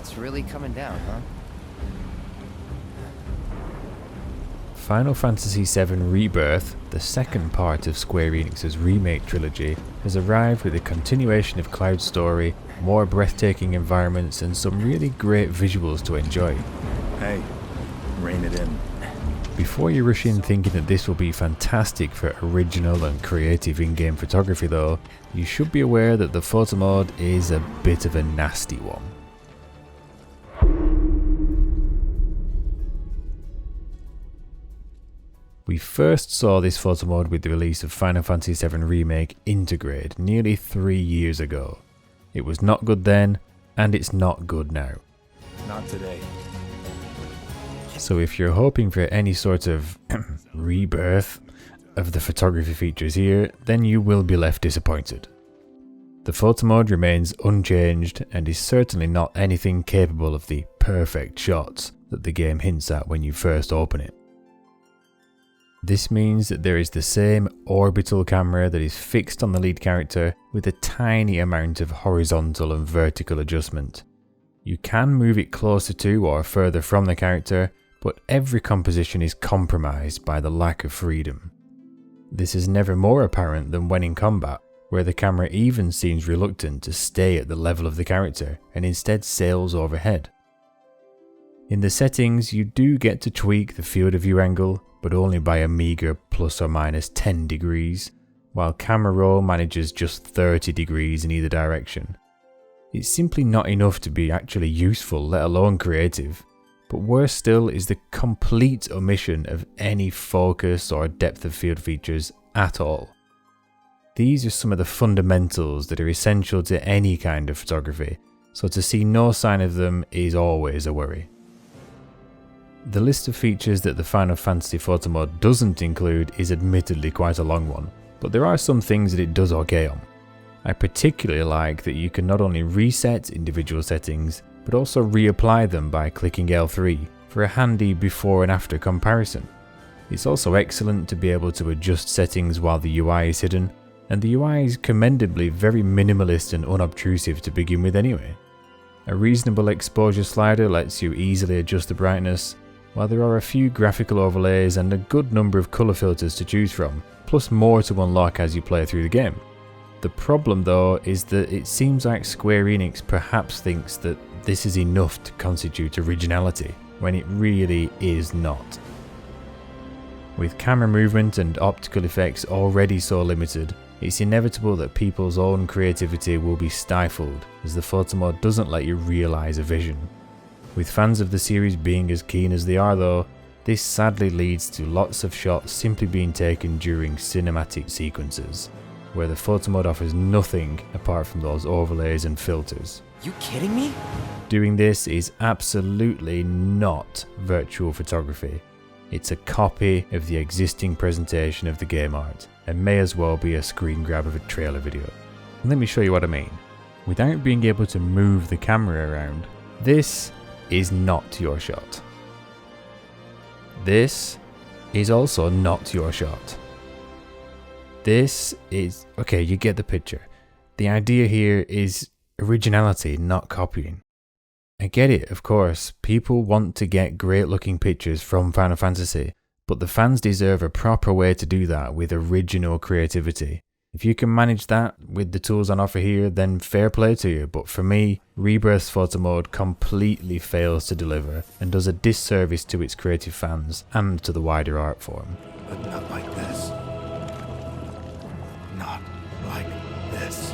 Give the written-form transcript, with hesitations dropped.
It's really coming down, huh? Final Fantasy VII Rebirth, the second part of Square Enix's remake trilogy, has arrived with a continuation of Cloud's story, more breathtaking environments and some really great visuals to enjoy. Hey, rein it in. Before you rush in thinking that this will be fantastic for original and creative in-game photography though, you should be aware that the photo mode is a bit of a nasty one. We first saw this photo mode with the release of Final Fantasy VII Remake Intergrade nearly 3 years ago. It was not good then, and it's not good now. Not today. So if you're hoping for any sort of rebirth of the photography features here, then you will be left disappointed. The photo mode remains unchanged and is certainly not anything capable of the perfect shots that the game hints at when you first open it. This means that there is the same orbital camera that is fixed on the lead character with a tiny amount of horizontal and vertical adjustment. You can move it closer to or further from the character, but every composition is compromised by the lack of freedom. This is never more apparent than when in combat, where the camera even seems reluctant to stay at the level of the character and instead sails overhead. In the settings, you do get to tweak the field of view angle, but only by a meager plus or minus 10 degrees, while camera roll manages just 30 degrees in either direction. It's simply not enough to be actually useful, let alone creative, but worse still is the complete omission of any focus or depth of field features at all. These are some of the fundamentals that are essential to any kind of photography, so to see no sign of them is always a worry. The list of features that the Final Fantasy photo mode doesn't include is admittedly quite a long one, but there are some things that it does okay on. I particularly like that you can not only reset individual settings, but also reapply them by clicking L3 for a handy before and after comparison. It's also excellent to be able to adjust settings while the UI is hidden, and the UI is commendably very minimalist and unobtrusive to begin with anyway. A reasonable exposure slider lets you easily adjust the brightness, while there are a few graphical overlays and a good number of colour filters to choose from, plus more to unlock as you play through the game. The problem though is that it seems like Square Enix perhaps thinks that this is enough to constitute originality, when it really is not. With camera movement and optical effects already so limited, it's inevitable that people's own creativity will be stifled, as the photo mode doesn't let you realise a vision. With fans of the series being as keen as they are though, this sadly leads to lots of shots simply being taken during cinematic sequences, where the photo mode offers nothing apart from those overlays and filters. You kidding me? Doing this is absolutely not virtual photography. It's a copy of the existing presentation of the game art, and may as well be a screen grab of a trailer video. And let me show you what I mean. Without being able to move the camera around, this is not your shot. This is also not your shot. This is... okay, you get the picture. The idea here is originality, not copying. I get it, of course, people want to get great looking pictures from Final Fantasy, but the fans deserve a proper way to do that with original creativity. If you can manage that with the tools on offer here, then fair play to you, but for me, Rebirth's photo mode completely fails to deliver and does a disservice to its creative fans and to the wider art form. But not like this. Not like this.